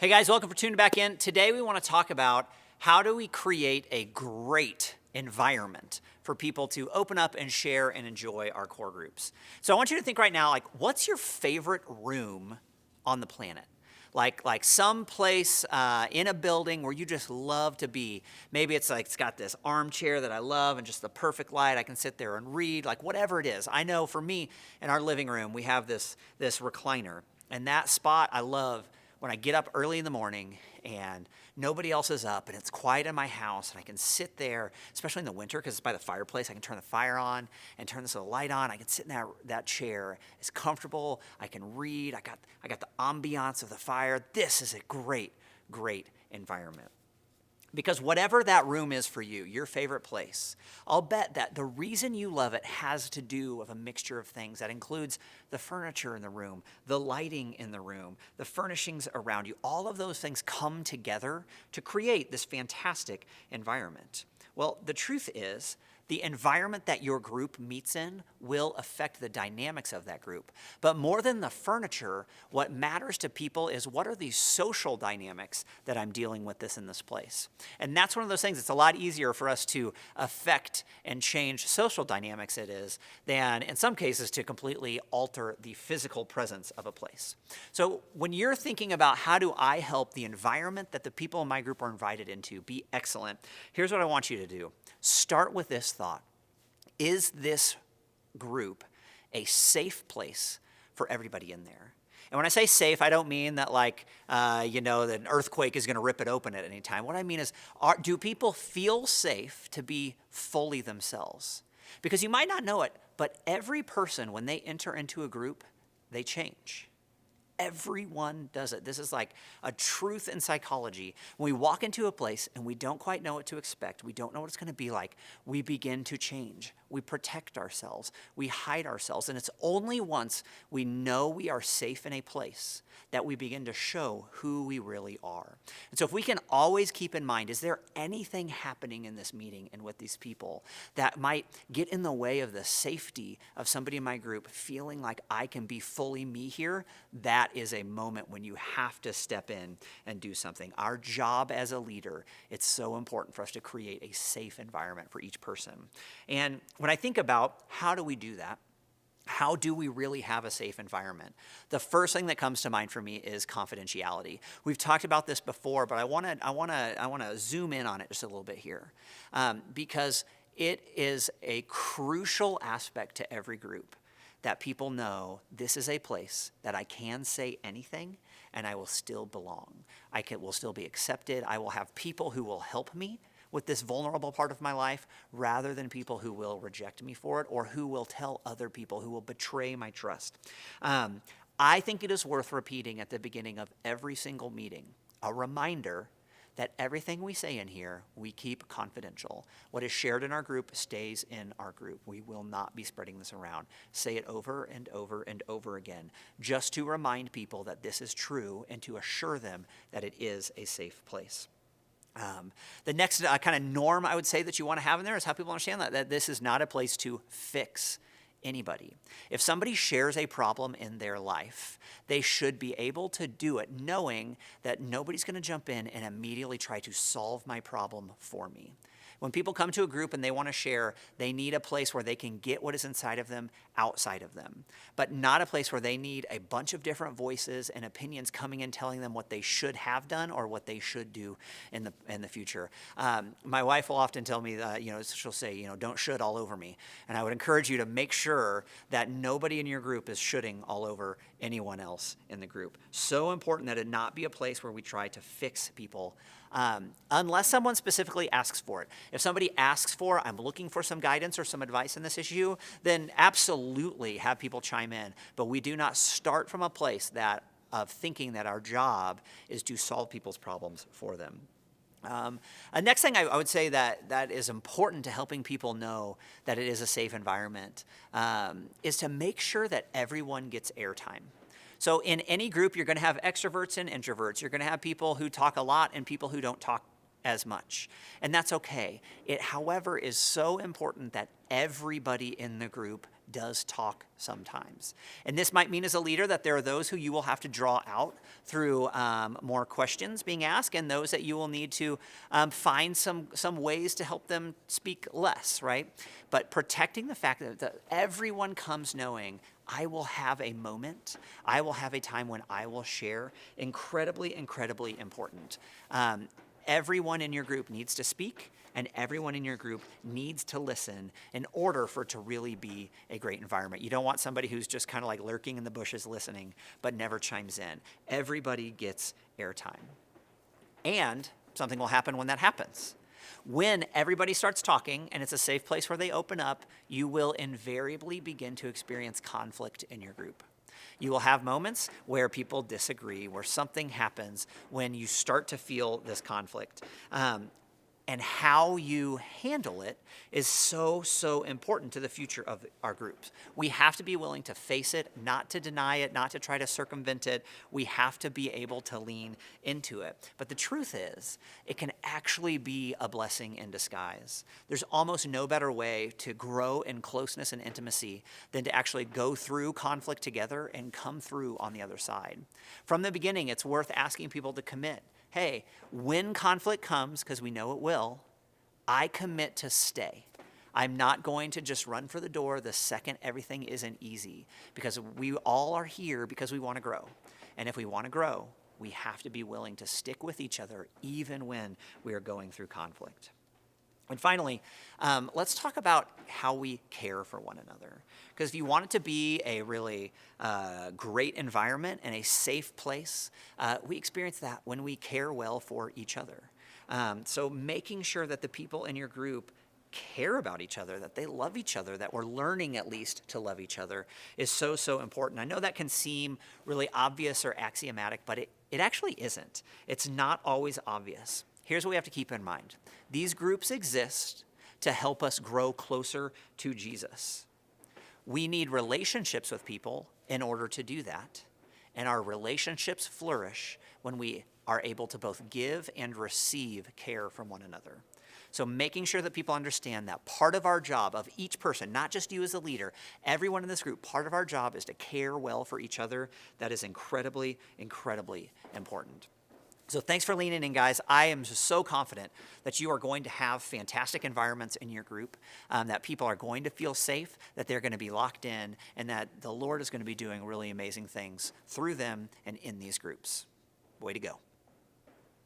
Hey guys, welcome for tuning back in. Today we want to talk about how do we create a great environment for people to open up and share and enjoy our core groups. So I want you to think right now, like, what's your favorite room on the planet? Like some place in a building where you just love to be. Maybe it's like it's got this armchair that I love and just the perfect light. I can sit there and read, like whatever it is. I know for me, in our living room, we have this recliner. And that spot I love when I get up early in the morning and nobody else is up and it's quiet in my house and I can sit there, especially in the winter because it's by the fireplace. I can turn the fire on and turn this little light on. I can sit in that chair. It's comfortable. I can read. I got the ambiance of the fire. This is a great environment. Because whatever that room is for you, your favorite place, I'll bet that the reason you love it has to do with a mixture of things. That includes the furniture in the room, the lighting in the room, the furnishings around you. All of those things come together to create this fantastic environment. Well, the truth is, the environment that your group meets in will affect the dynamics of that group. But more than the furniture, what matters to people is what are these social dynamics that I'm dealing with in this place. And that's one of those things. It's a lot easier for us to affect and change social dynamics than in some cases to completely alter the physical presence of a place. So when you're thinking about how do I help the environment that the people in my group are invited into be excellent, here's what I want you to do. Start with this thought. Is this group a safe place for everybody in there? And when I say safe, I don't mean that that an earthquake is going to rip it open at any time. What I mean is, do people feel safe to be fully themselves? Because you might not know it, but every person, when they enter into a group, they change. Everyone does it. This is like a truth in psychology. When we walk into a place and we don't quite know what to expect, we don't know what it's going to be like, we begin to change. We protect ourselves. We hide ourselves. And it's only once we know we are safe in a place that we begin to show who we really are. And so if we can always keep in mind, is there anything happening in this meeting and with these people that might get in the way of the safety of somebody in my group feeling like I can be fully me here? That is a moment when you have to step in and do something. Our job as a leader, it's so important for us to create a safe environment for each person. And when I think about how do we do that, how do we really have a safe environment? The first thing that comes to mind for me is confidentiality. We've talked about this before, but I want to zoom in on it just a little bit here, because it is a crucial aspect to every group that people know this is a place that I can say anything and I will still belong. Will still be accepted. I will have people who will help me with this vulnerable part of my life rather than people who will reject me for it or who will tell other people, who will betray my trust. I think it is worth repeating at the beginning of every single meeting, a reminder that everything we say in here, we keep confidential. What is shared in our group stays in our group. We will not be spreading this around. Say it over and over and over again, just to remind people that this is true and to assure them that it is a safe place. The next kind of norm I would say that you want to have in there is how people understand that this is not a place to fix anybody. If somebody shares a problem in their life, they should be able to do it knowing that nobody's going to jump in and immediately try to solve my problem for me. When people come to a group and they want to share, they need a place where they can get what is inside of them outside of them, but not a place where they need a bunch of different voices and opinions coming in telling them what they should have done or what they should do in the future. My wife will often tell me that, she'll say, don't should all over me. And I would encourage you to make sure that nobody in your group is shoulding all over anyone else in the group. So important that it not be a place where we try to fix people unless someone specifically asks for it. If somebody asks for, I'm looking for some guidance or some advice in this issue, then absolutely have people chime in. But we do not start from a place of thinking that our job is to solve people's problems for them. Next thing I would say that is important to helping people know that it is a safe environment is to make sure that everyone gets airtime. So in any group, you're going to have extroverts and introverts. You're going to have people who talk a lot and people who don't talk as much. And that's okay. It, however, is so important that everybody in the group does talk sometimes. And this might mean as a leader that there are those who you will have to draw out through more questions being asked, and those that you will need to find some ways to help them speak less, right? But protecting the fact that everyone comes knowing I will have a moment, I will have a time when I will share, incredibly, incredibly important. Everyone in your group needs to speak, and everyone in your group needs to listen in order for it to really be a great environment. You don't want somebody who's just kind of like lurking in the bushes listening, but never chimes in. Everybody gets airtime. And something will happen when that happens. When everybody starts talking and it's a safe place where they open up, you will invariably begin to experience conflict in your group. You will have moments where people disagree, where something happens when you start to feel this conflict. And how you handle it is so, so important to the future of our groups. We have to be willing to face it, not to deny it, not to try to circumvent it. We have to be able to lean into it. But the truth is, it can actually be a blessing in disguise. There's almost no better way to grow in closeness and intimacy than to actually go through conflict together and come through on the other side. From the beginning, it's worth asking people to commit. Hey, when conflict comes, because we know it will, I commit to stay. I'm not going to just run for the door the second everything isn't easy, because we all are here because we want to grow. And if we want to grow, we have to be willing to stick with each other even when we are going through conflict. And finally, let's talk about how we care for one another. Because if you want it to be a really great environment and a safe place, we experience that when we care well for each other. So making sure that the people in your group care about each other, that they love each other, that we're learning at least to love each other is so, so important. I know that can seem really obvious or axiomatic, but it actually isn't. It's not always obvious. Here's what we have to keep in mind. These groups exist to help us grow closer to Jesus. We need relationships with people in order to do that. And our relationships flourish when we are able to both give and receive care from one another. So making sure that people understand that part of our job of each person, not just you as a leader, everyone in this group, part of our job is to care well for each other. That is incredibly, incredibly important. So thanks for leaning in, guys. I am just so confident that you are going to have fantastic environments in your group, that people are going to feel safe, that they're going to be locked in, and that the Lord is going to be doing really amazing things through them and in these groups. Way to go.